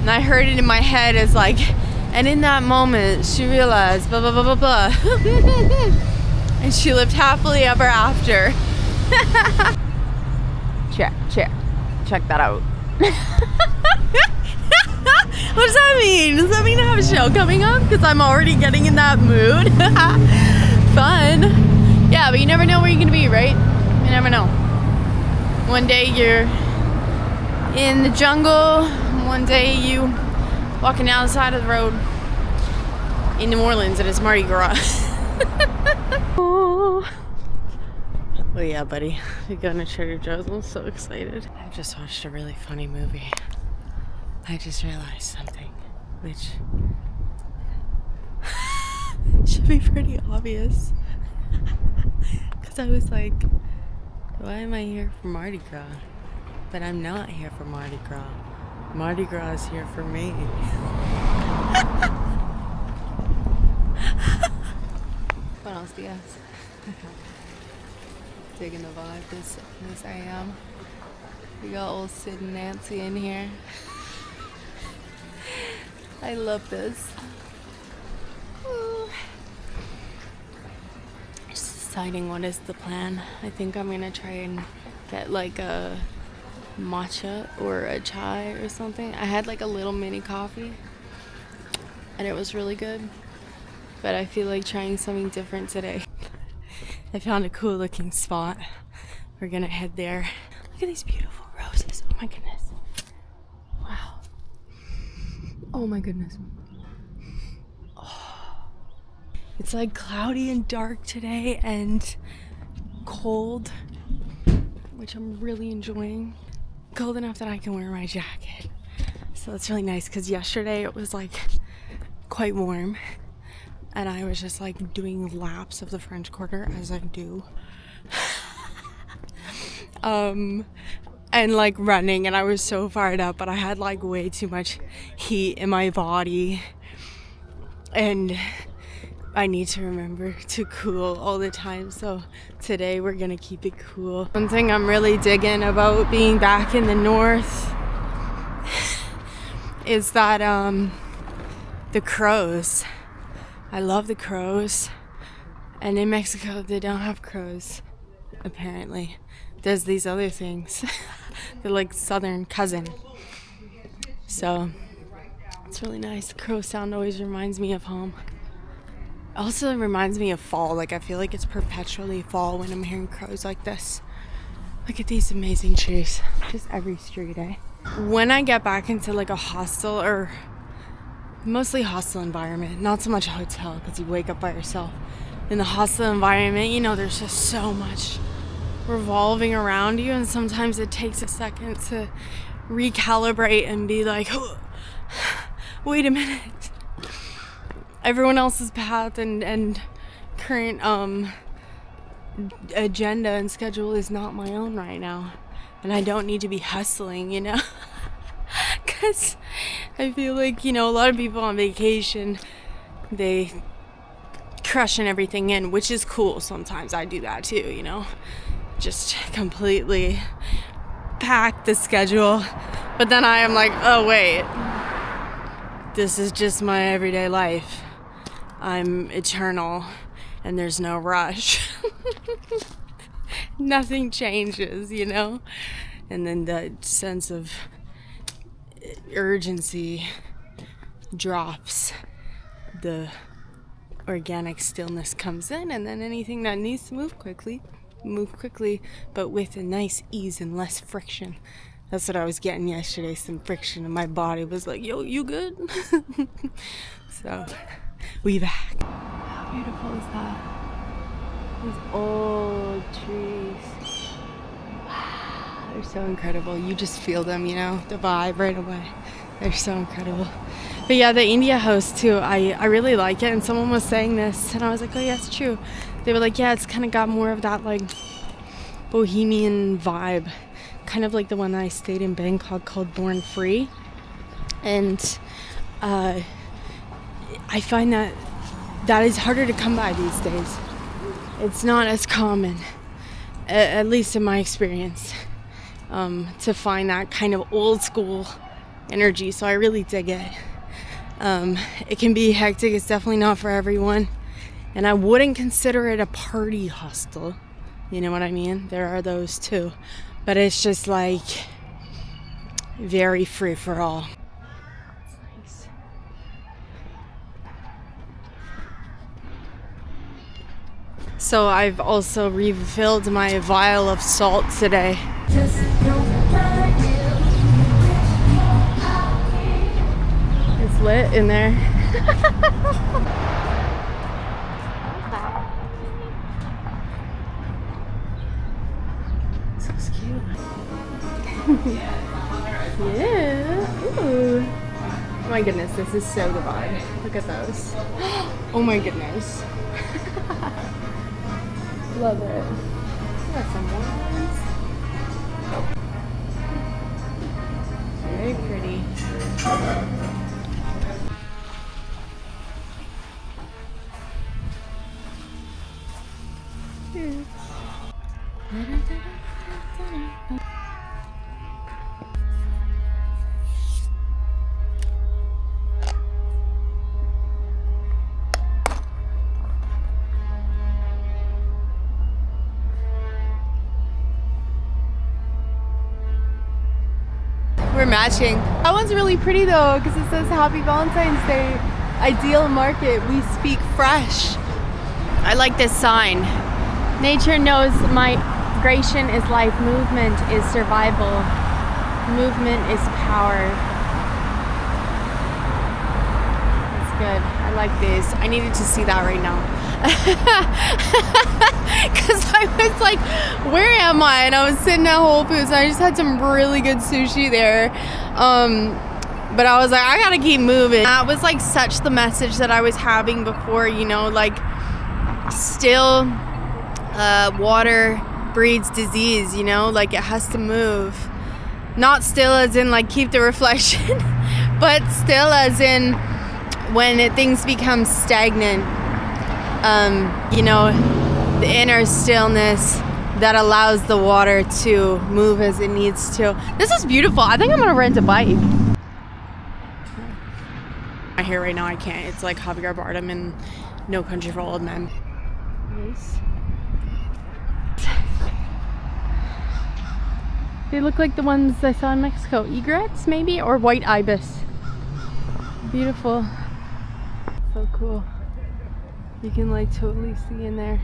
And I heard it in my head as like, and in that moment, she realized, blah, blah, blah, blah, blah. And she lived happily ever after. Check that out. What does that mean? Does that mean I have a show coming up? Because I'm already getting in that mood. Fun. Yeah, but you never know where you're going to be, right? You never know. One day you're in the jungle. One day you walking down the side of the road in New Orleans and it's Mardi Gras. Oh yeah, buddy. We're going to Trader Joe's. I'm so excited. I just watched a really funny movie. I just realized something, which should be pretty obvious. Because I was like, why am I here for Mardi Gras? But I'm not here for Mardi Gras. Mardi Gras is here for me. What else do you ask? Digging the vibe this I am. We got old Sid and Nancy in here. I love this. Just deciding what is the plan. I think I'm gonna try and get like a matcha or a chai or something. I had like a little mini coffee and it was really good, but I feel like trying something different today. I found a cool looking spot. We're gonna head there. Look at these beautiful roses. Oh my goodness. Wow. Oh my goodness. Oh. It's like cloudy and dark today and cold, which I'm really enjoying. Cold enough that I can wear my jacket. So it's really nice because yesterday it was like quite warm. And I was just like doing laps of the French Quarter as I do. And like running, and I was so fired up, but I had like way too much heat in my body. And I need to remember to cool all the time. So today we're gonna keep it cool. One thing I'm really digging about being back in the north is that the crows. I love the crows, and in Mexico they don't have crows, apparently. There's these other things. They're like southern cousin. So it's really nice. The crow sound always reminds me of home. Also reminds me of fall. Like I feel like it's perpetually fall when I'm hearing crows like this. Look at these amazing trees. Just every street, eh? When I get back into like a hostel or mostly hostel environment, not so much a hotel because you wake up by yourself. In the hostel environment, you know, there's just so much revolving around you, and sometimes it takes a second to recalibrate and be like, oh, wait a minute. Everyone else's path and current agenda and schedule is not my own right now, and I don't need to be hustling, you know. Because I feel like, you know, a lot of people on vacation, they crushing everything in, which is cool. Sometimes I do that too, you know, just completely pack the schedule. But then I am like, oh wait, this is just my everyday life. I'm eternal and there's no rush. Nothing changes, you know. And then the sense of urgency drops, the organic stillness comes in, and then anything that needs to move quickly, but with a nice ease and less friction. That's what I was getting yesterday, some friction, and my body was like, yo, you good? So we back. How beautiful is that? These old trees. They're so incredible. You just feel them, you know, the vibe right away. They're so incredible. But yeah, the India house too, I really like it. And someone was saying this, and I was like, oh yeah, it's true. They were like, yeah, it's kind of got more of that like bohemian vibe. Kind of like the one that I stayed in Bangkok called Born Free. And I find that is harder to come by these days. It's not as common, at least in my experience. To find that kind of old school energy, so I really dig it. It can be hectic. It's definitely not for everyone, and I wouldn't consider it a party hostel. You know what I mean? There are those too, but it's just like very free for all. Nice. So I've also refilled my vial of salt today. It's lit in there. So cute. Yeah. Ooh. Oh my goodness, this is so divine. Look at those. Oh my goodness. Love it. Got some ones. Very pretty. We're matching. That one's really pretty though, because it says Happy Valentine's Day. Ideal market, we speak fresh. I like this sign. Nature knows migration is life, movement is survival, movement is power. That's good. I like this. I needed to see that right now. Because I was like, where am I? And I was sitting at Whole Foods and I just had some really good sushi there. But I was like, I gotta keep moving. That was like such the message that I was having before, you know, like still water breeds disease, you know, like it has to move. Not still as in like keep the reflection, but still as in when things become stagnant, you know, the inner stillness that allows the water to move as it needs to. This is beautiful. I think I'm gonna rent a bike. My hair right now, I can't. It's like Javier Bardem in No Country for Old Men. Nice. They look like the ones I saw in Mexico. Egrets, maybe? Or white ibis. Beautiful. So cool. You can like totally see in there.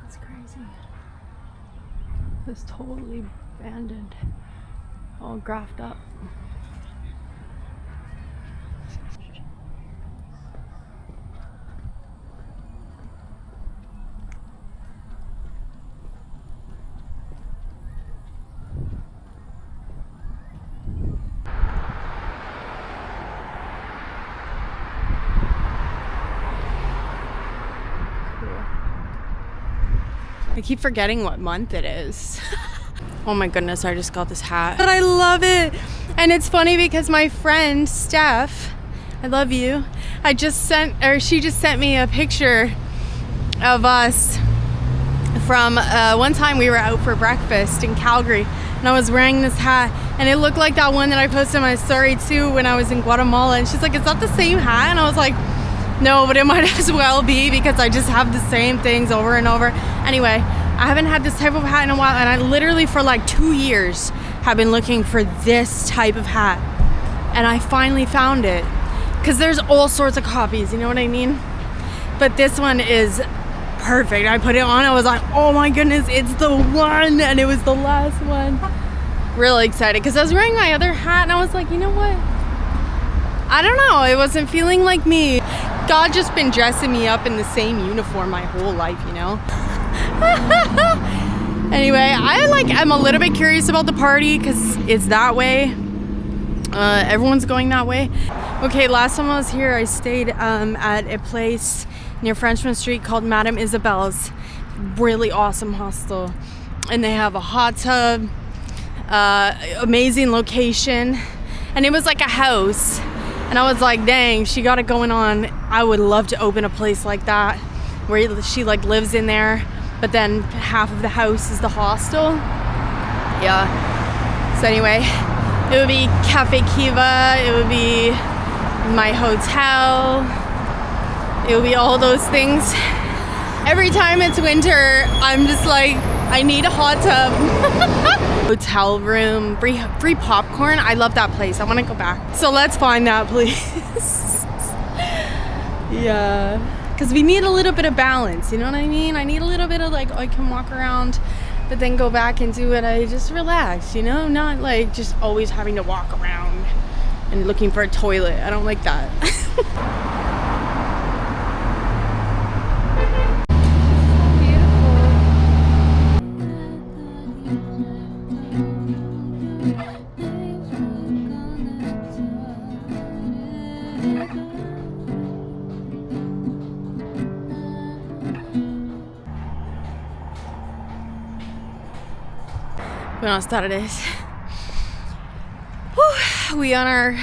That's crazy. It's totally abandoned. All graphed up. I keep forgetting what month it is. Oh my goodness, I just got this hat. But I love it. And it's funny because my friend Steph, I love you, she just sent me a picture of us from one time we were out for breakfast in Calgary and I was wearing this hat and it looked like that one that I posted on my story too when I was in Guatemala, and she's like, is that the same hat? And I was like, no, but it might as well be because I just have the same things over and over. Anyway, I haven't had this type of hat in a while, and I literally for like 2 years have been looking for this type of hat, and I finally found it because there's all sorts of copies, you know what I mean? But this one is perfect. I put it on, I was like, oh my goodness, it's the one, and it was the last one. Really excited because I was wearing my other hat and I was like, you know what? I don't know, it wasn't feeling like me. God just been dressing me up in the same uniform my whole life, you know? Anyway, I'm a little bit curious about the party because it's that way. Everyone's going that way. Okay, last time I was here, I stayed at a place near Frenchman Street called Madame Isabel's. Really awesome hostel. And they have a hot tub, amazing location. And it was like a house. And I was like, dang, she got it going on. I would love to open a place like that where she like lives in there but then half of the house is the hostel. Yeah. So anyway, it would be Cafe Kiva, it would be my hotel, it would be all those things. Every time it's winter, I'm just like, I need a hot tub. Hotel room, free popcorn. I love that place. I want to go back. So let's find that place. Yeah. Because we need a little bit of balance, you know what I mean? I need a little bit of like, I can walk around, but then go back and do it. I just relax, you know? Not like just always having to walk around and looking for a toilet. I don't like that. Buenas tardes. We on our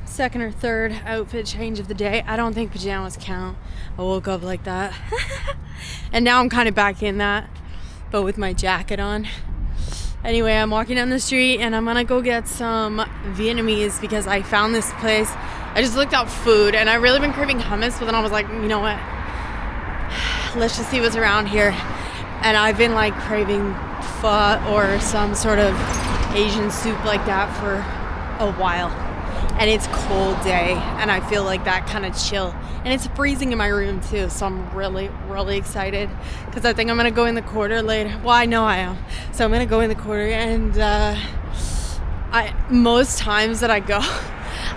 second or third outfit change of the day. I don't think pajamas count. I woke up like that. And now I'm kind of back in that, but with my jacket on. Anyway, I'm walking down the street and I'm gonna go get some Vietnamese because I found this place. I just looked up food and I've really been craving hummus, but then I was like, you know what? Let's just see what's around here. And I've been like craving pho or some sort of Asian soup like that for a while. And it's cold day and I feel like that kind of chill. And it's freezing in my room too, so I'm really, really excited because I think I'm gonna go in the quarter later. Well, I know I am. So I'm gonna go in the quarter and most times that I go,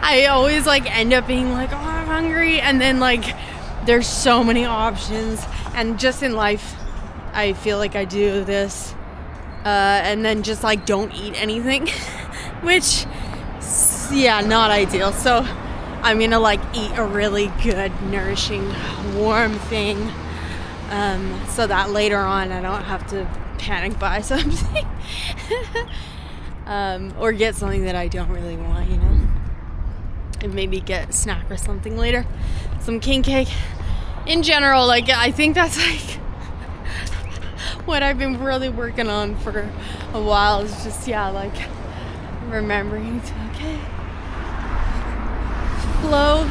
I always like end up being like, oh, I'm hungry. And then like there's so many options, and just in life, I feel like I do this and then just like don't eat anything, which, yeah, not ideal. So I'm gonna like eat a really good, nourishing, warm thing so that later on I don't have to panic buy something or get something that I don't really want, you know, and maybe get a snack or something later. Some king cake in general, like I think that's like what I've been really working on for a while, is just, yeah, like remembering to, okay, flow,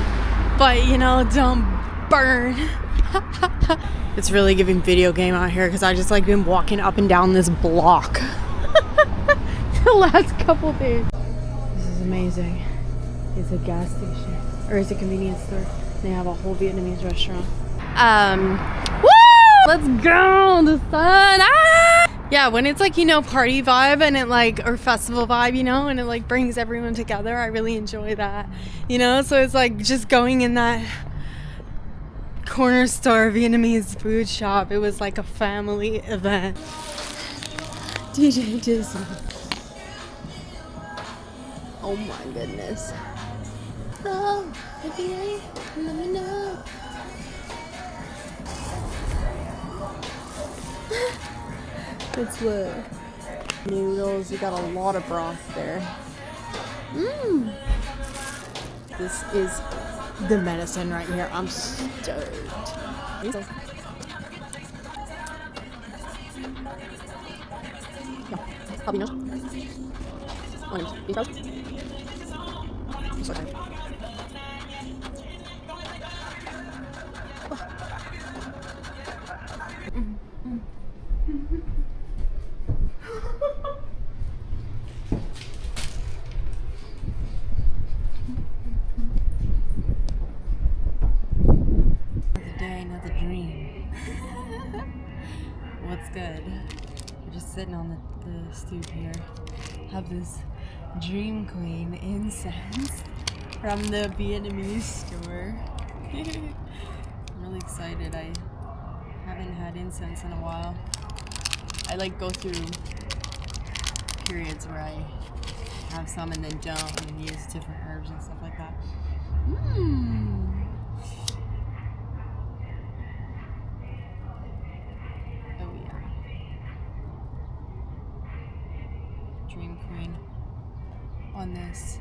but you know, don't burn. It's really giving video game out here because I just like been walking up and down this block the last couple days. This is amazing. It's a gas station, or it's a convenience store. They have a whole Vietnamese restaurant. Woo! Let's go, the sun. Yeah, when it's like, you know, party vibe and it like, or festival vibe, you know, and it like brings everyone together, I really enjoy that, you know. So it's like just going in that corner store Vietnamese food shop, it was like a family event. DJ Disney. Oh my goodness. Oh, baby, let me know. It's lit. Noodles, you got a lot of broth there. Mmm. This is the medicine right here. I'm stoked. Jalapenos. Onions. Bean sprouts. I'm so tired. Another dream. What's good? We're just sitting on the stoop here. Have this Dream Queen incense from the Vietnamese store. I'm really excited. I haven't had incense in a while. I like go through periods where I have some and then don't, and use different herbs and stuff like that. Oh yeah. Dream Queen on this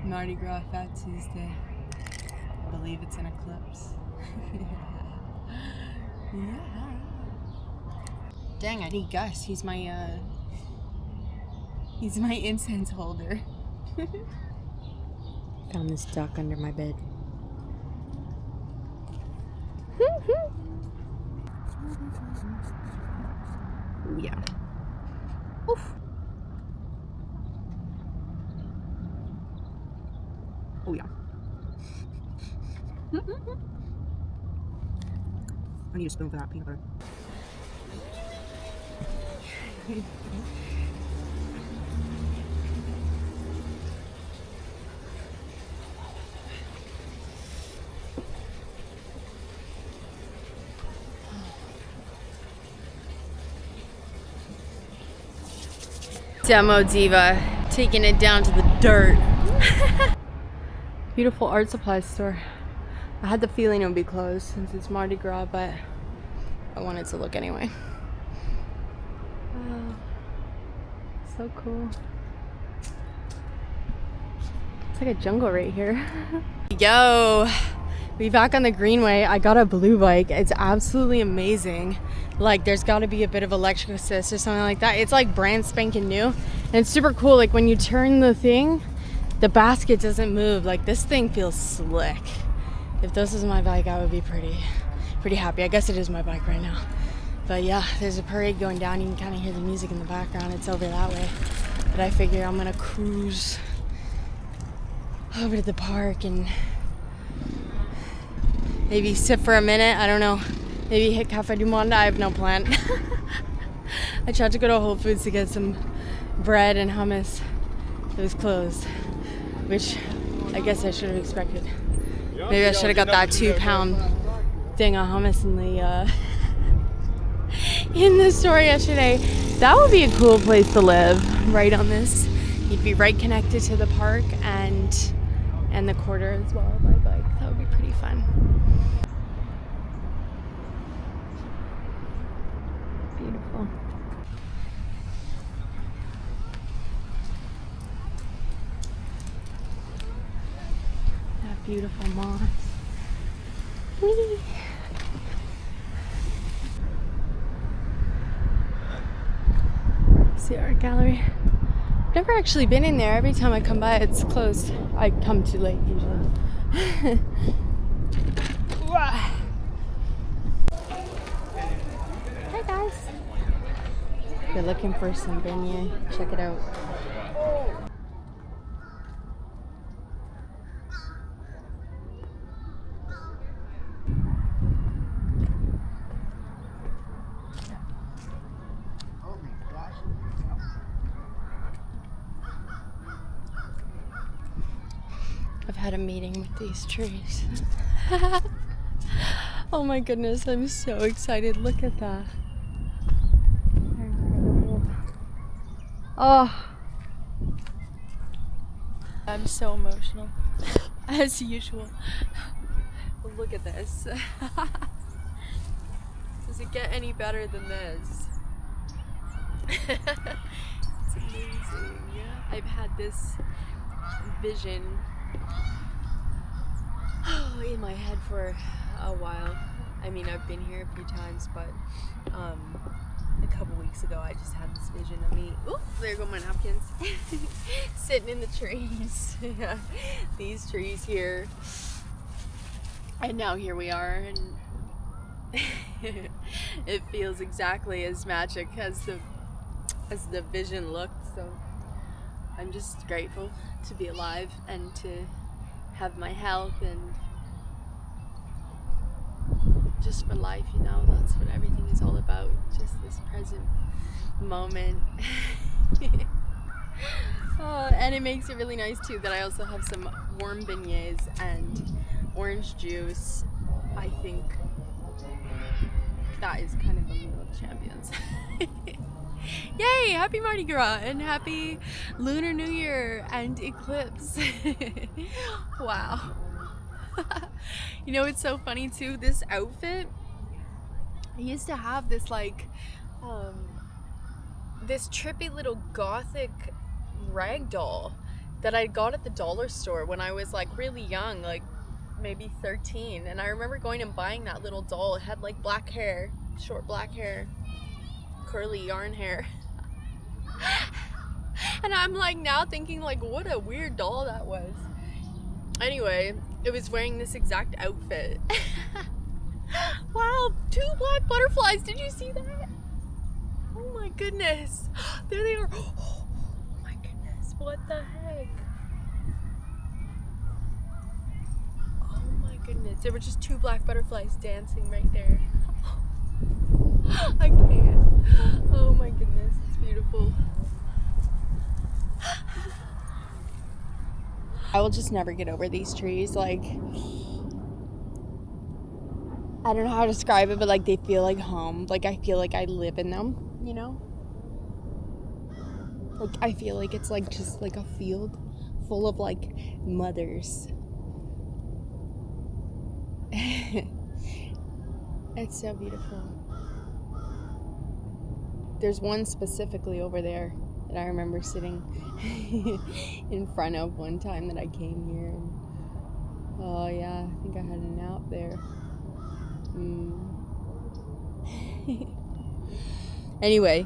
Mardi Gras Fat Tuesday. I believe it's an eclipse. Yeah. Dang, I need Gus. He's my incense holder. Found this duck under my bed. Ooh, yeah. Oof. Oh yeah. I need a spoon for that peanut butter. Demo Diva, taking it down to the dirt. Beautiful art supply store. I had the feeling it would be closed since it's Mardi Gras, but I wanted to look anyway. Wow, so cool. It's like a jungle right here. Yo, we back on the Greenway. I got a blue bike. It's absolutely amazing. Like, there's got to be a bit of electric assist or something like that. It's like brand spanking new, and it's super cool. Like, when you turn the thing, the basket doesn't move. Like, this thing feels slick. If this was my bike, I would be pretty happy. I guess it is my bike right now. But yeah, there's a parade going down. You can kind of hear the music in the background. It's over that way. But I figure I'm gonna cruise over to the park and maybe sit for a minute. I don't know. Maybe hit Cafe du Monde. I have no plan. I tried to go to Whole Foods to get some bread and hummus. It was closed, which I guess I should have expected. Maybe I should have got that 2-pound thing of hummus in the store yesterday. That would be a cool place to live, right on this. You'd be right connected to the park and the quarter as well by bike. That would be pretty fun. Beautiful. That beautiful moss. Whee! See art gallery. Never actually been in there. Every time I come by, it's closed. I come too late usually. Hey guys. If you're looking for some beignet, check it out. I've had a meeting with these trees. Oh my goodness, I'm so excited. Look at that. Incredible. Oh. I'm so emotional, as usual. Look at this. Does it get any better than this? It's amazing. I've had this vision in my head for a while. I mean, I've been here a few times, but a couple weeks ago I just had this vision of me, oop, there go my napkins, sitting in the trees. These trees here, and now here we are, and it feels exactly as magic as the vision looked. So I'm just grateful to be alive and to have my health, and just for life, you know. That's what everything is all about, just this present moment. And it makes it really nice too that I also have some warm beignets and orange juice. I think that is kind of a meal of champions. Yay! Happy Mardi Gras and happy Lunar New Year and eclipse. Wow. You know, it's so funny too, this outfit, I used to have this like this trippy little gothic rag doll that I got at the dollar store when I was like really young, like maybe 13, and I remember going and buying that little doll. It had like black hair, short black hair, curly yarn hair. And I'm like now thinking like what a weird doll that was. Anyway, it was wearing this exact outfit. Wow, 2 black butterflies. Did you see that? Oh my goodness. There they are. Oh my goodness. What the heck? Oh my goodness. There were just 2 black butterflies dancing right there. I can't. Oh my goodness. It's beautiful. I will just never get over these trees. Like, I don't know how to describe it, but like they feel like home. Like I feel like I live in them, you know? Like I feel like it's like just like a field full of like mothers. It's so beautiful. There's one specifically over there that I remember sitting in front of one time that I came here. And, oh yeah, I think I had a nap there. Anyway,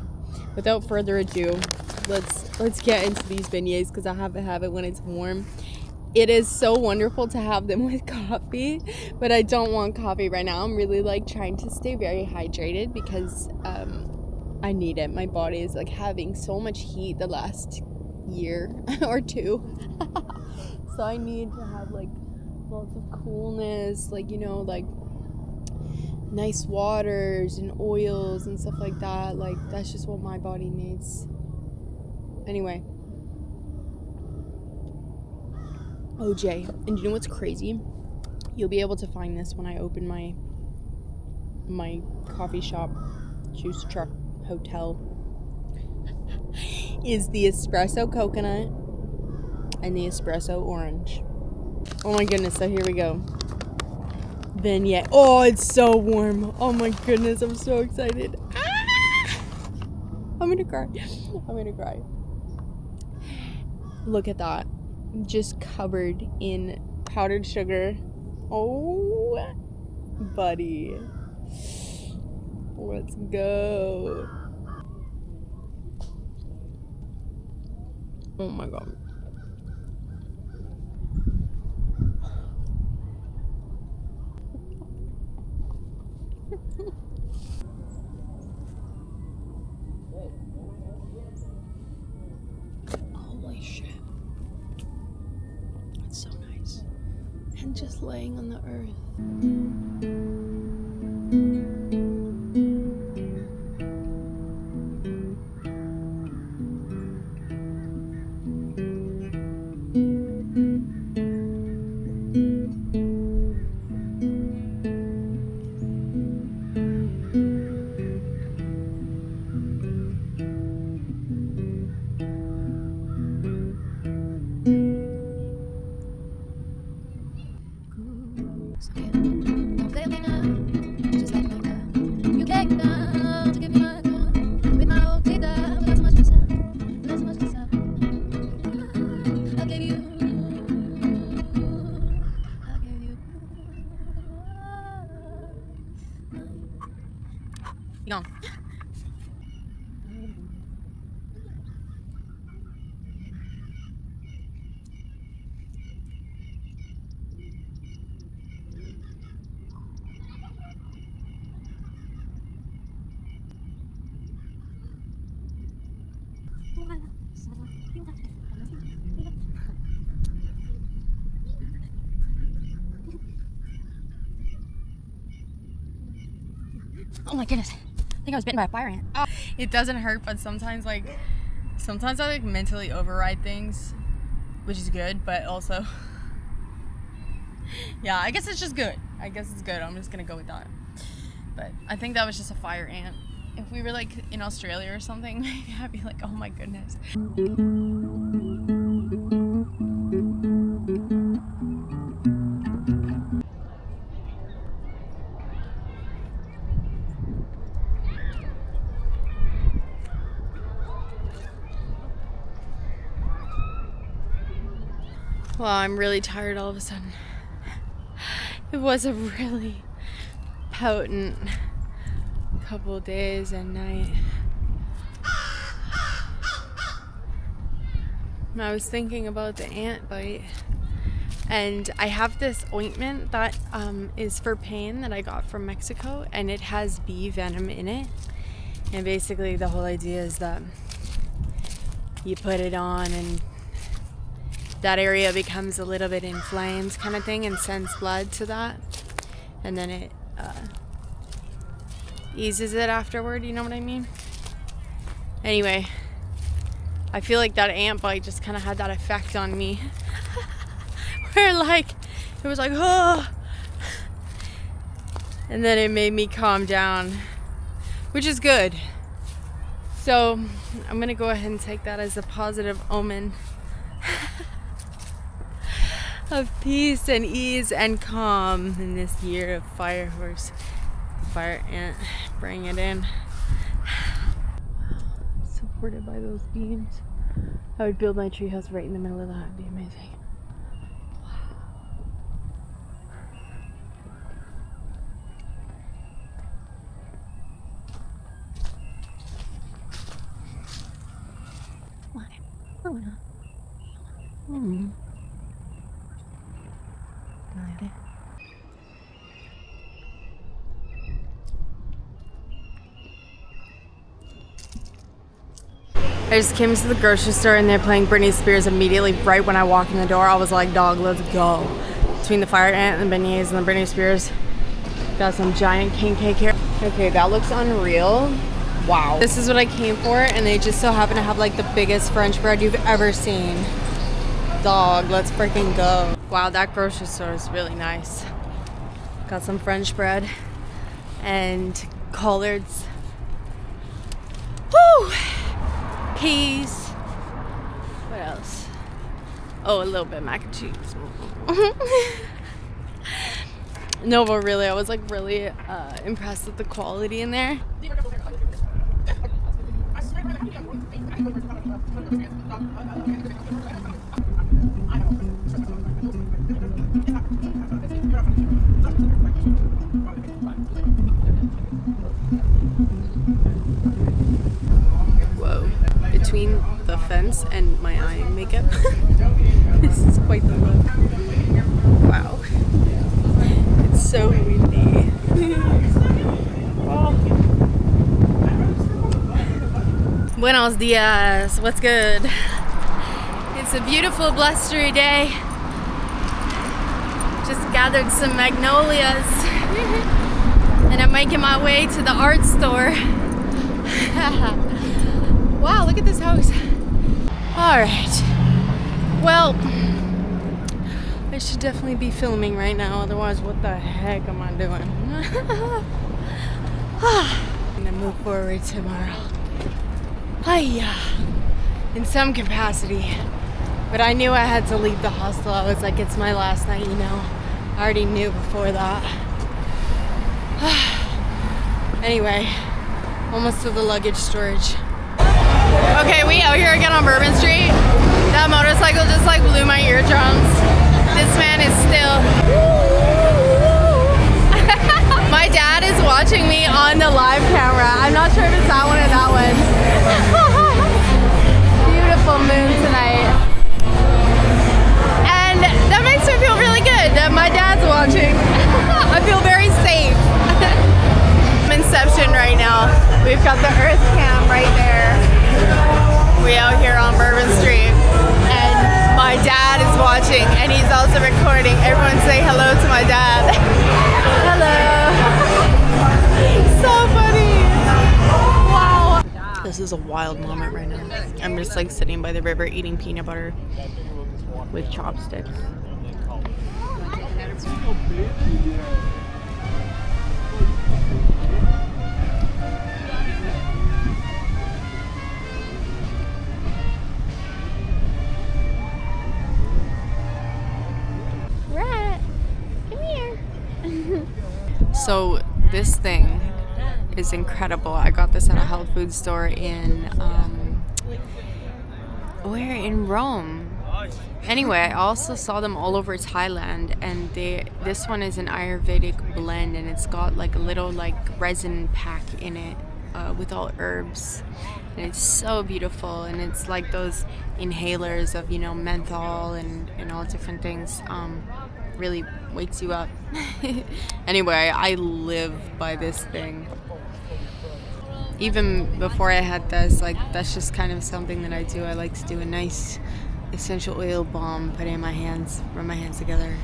without further ado, let's get into these beignets because I have a habit when it's warm. It is so wonderful to have them with coffee, but I don't want coffee right now. I'm really like trying to stay very hydrated because I need it. My body is like having so much heat the last year or 2. So I need to have like lots of coolness, like, you know, like nice waters and oils and stuff like that. Like that's just what my body needs. Anyway, OJ, and you know what's crazy? You'll be able to find this when I open my coffee shop, juice truck, hotel. Is the espresso coconut and the espresso orange. Oh my goodness, so here we go. Vignette. Oh, it's so warm. Oh my goodness, I'm so excited. Ah! I'm gonna cry. I'm gonna cry. Look at that. Just covered in powdered sugar. Oh, buddy. Let's go. Oh my god. Holy shit. It's so nice. And just laying on the earth. Gone. Oh my goodness. I think I was bitten by a fire ant. Oh, it doesn't hurt, but sometimes I like mentally override things, which is good, but also yeah, I guess it's just good. I guess it's good. I'm just gonna go with that. But I think that was just a fire ant. If we were like in Australia or something, maybe I'd be like, oh my goodness. Well, I'm really tired all of a sudden. It was a really potent couple days and night. I was thinking about the ant bite, and I have this ointment that is for pain that I got from Mexico, and it has bee venom in it. And basically the whole idea is that you put it on and that area becomes a little bit inflamed kind of thing and sends blood to that, and then it eases it afterward, you know what I mean? Anyway, I feel like that ant bite just kind of had that effect on me where like it was like, oh, and then it made me calm down, which is good. So I'm gonna go ahead and take that as a positive omen of peace and ease and calm in this year of fire ant. Bring it in. Supported by those beams. I would build my treehouse right in the middle of that. It'd be amazing. I just came to the grocery store and they're playing Britney Spears immediately right when I walk in the door. I was like, dog, let's go. Between the fire ant and the beignets and the Britney Spears. Got some giant king cake here. Okay, that looks unreal. Wow. This is what I came for, and they just so happen to have like the biggest French bread you've ever seen. Dog, let's freaking go. Wow, that grocery store is really nice. Got some French bread and collards. Woo! Peas. What else? Oh, a little bit of mac and cheese. No, but really, I was like really impressed with the quality in there. Whoa. Between the fence and my eye makeup, this is quite the look. Wow. It's so windy. Oh. Buenos dias. What's good? It's a beautiful, blustery day. Just gathered some magnolias. And I'm making my way to the art store. Wow, look at this house. Alright. Well, I should definitely be filming right now, otherwise what the heck am I doing? I'm gonna move forward tomorrow. Hiya. In some capacity. But I knew I had to leave the hostel. I was like, it's my last night, you know. I already knew before that. Anyway, almost to the luggage storage. Okay, we out here again on Bourbon Street. That motorcycle just like blew my eardrums. This man is still. My dad is watching me on the live camera. I'm not sure if it's that one or that one. Beautiful moon tonight. And that makes me feel really good that my dad's watching. I feel very safe. I'm Inception right now. We've got the Earth Cam right there. We out here on Bourbon Street. And my dad is watching and he's also recording. Everyone say hello to my dad. Hello. So funny. Wow. This is a wild moment right now. I'm just like sitting by the river eating peanut butter with chopsticks. Rat, come here. So this thing is incredible. I got this at a health food store in where in Rome? Anyway, I also saw them all over Thailand, and this one is an Ayurvedic blend, and it's got like a little like resin pack in it with all herbs, and it's so beautiful. And it's like those inhalers of, you know, menthol and all different things. Really wakes you up. Anyway, I live by this thing. Even before I had this, like, that's just kind of something that I do. I like to do a nice essential oil balm, put it in my hands, rub my hands together,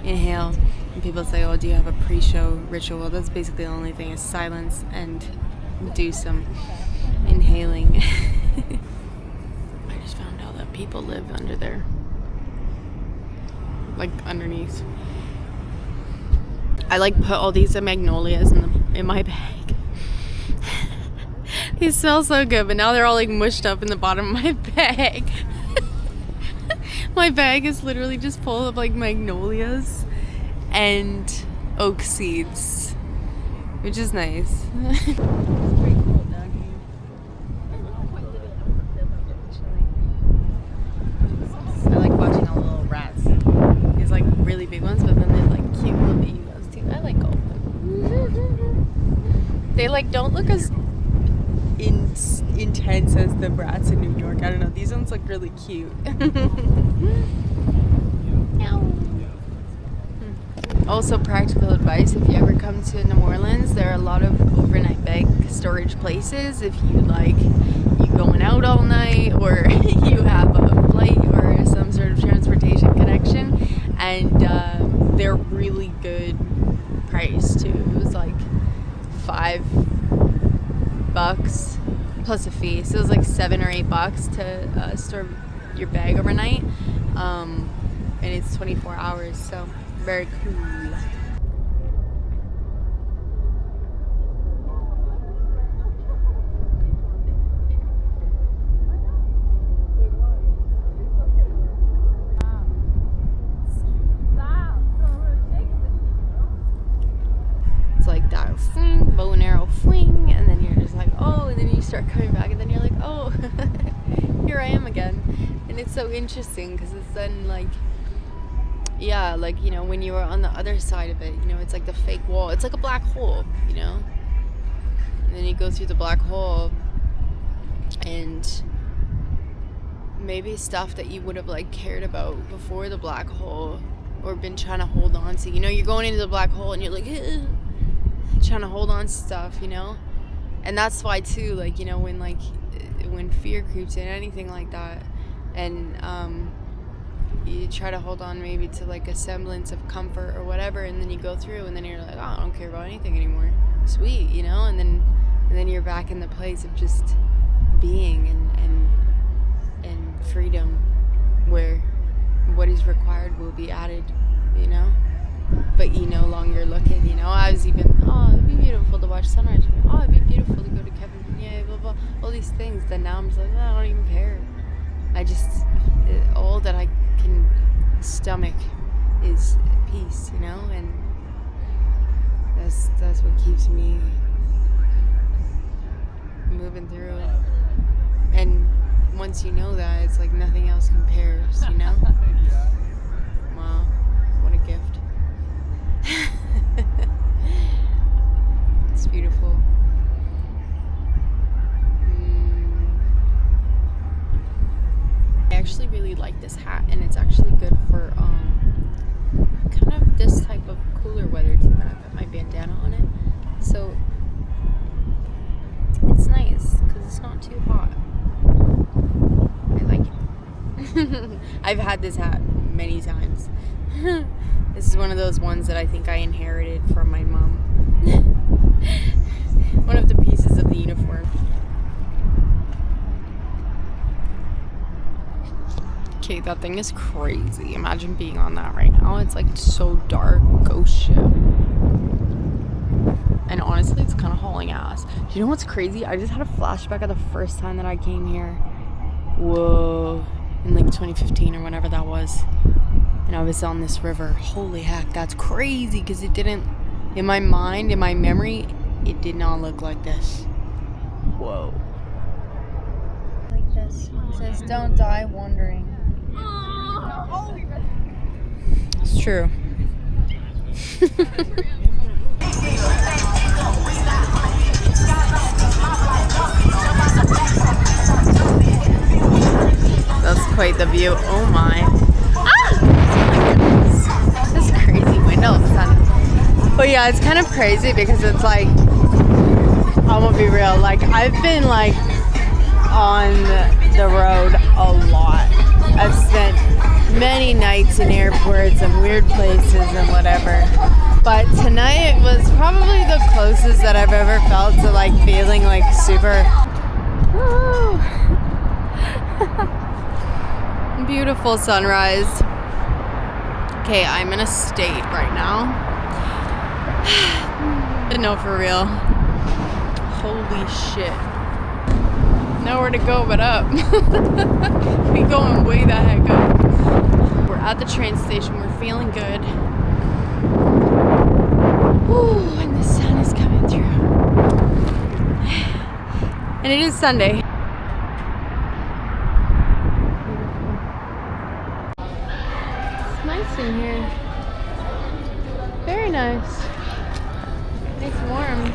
inhale. And people say, oh, do you have a pre-show ritual? Well, that's basically the only thing, is silence and do some inhaling. I just found out that people live under there, like underneath. I like put all these magnolias in my bag. They smell so good, but now they're all like mushed up in the bottom of my bag. My bag is literally just full of like magnolias and oak seeds, which is nice. It's pretty cool down here. I like watching all the little rats. These like really big ones, but then they're like cute little baby ones too. I like all of them. They like don't look as intense as the rats in New York. I don't know. These ones look really cute. Also, practical advice: if you ever come to New Orleans, there are a lot of overnight bag storage places. If you like, you going out all night, or you have a flight or some sort of transportation connection, and they're really good price too. It was like $5 plus a fee, so it was like $7 or $8 to store your bag overnight, and it's 24 hours, so very cool. It's like that fling, bow and arrow fling, and then you're just like, oh, and then you start coming back, and then you're like, oh, here I am again. And it's so interesting because it's then like, yeah, like, you know, when you were on the other side of it, you know, it's like the fake wall. It's like a black hole, you know? And then you go through the black hole, and maybe stuff that you would have like cared about before the black hole, or been trying to hold on to. You know, you're going into the black hole and you're like, trying to hold on to stuff, you know? And that's why too, like, you know, when fear creeps in, anything like that, and you try to hold on maybe to like a semblance of comfort or whatever, and then you go through and then you're like, oh, I don't care about anything anymore, sweet, you know? And then you're back in the place of just being and freedom, where what is required will be added, you know? But you no longer looking, you know? I was even, oh, it'd be beautiful to watch sunrise. Oh, it'd be beautiful to go to Kevin, yeah, blah, blah, all these things. Then now I'm just like, oh, I don't even care. I just, all that I can stomach is peace, you know? And that's what keeps me moving through it. And once you know that, it's like nothing else compares, you know? Wow, what a gift. It's beautiful. I actually really like this hat, and it's actually good for kind of this type of cooler weather too. And I put my bandana on it, so it's nice because it's not too hot. I like it. I've had this hat many times. This is one of those ones that I think I inherited from my mom. One of the pieces of the uniform. Okay, that thing is crazy. Imagine being on that right now. It's like so dark, ghost ship. And honestly, it's kind of hauling ass. Do you know what's crazy? I just had a flashback of the first time that I came here. Whoa. In like 2015 or whenever that was. And I was on this river. Holy heck, that's crazy, because it didn't, in my mind, in my memory, it did not look like this. Whoa. Like this. It says, don't die wondering. It's true. That's quite the view. Oh my. Ah! This crazy window of sun. But yeah, it's kind of crazy because it's like, I'm gonna be real, like I've been like on the road a lot. I've spent many nights in airports and weird places and whatever. But tonight was probably the closest that I've ever felt to like feeling like super woo, beautiful sunrise. Okay, I'm in a state right now. No, for real. Holy shit. Nowhere to go but up. We going way the heck up. We're at the train station. We're feeling good. Ooh, and the sun is coming through. And it is Sunday. It's nice in here. Very nice. It's warm.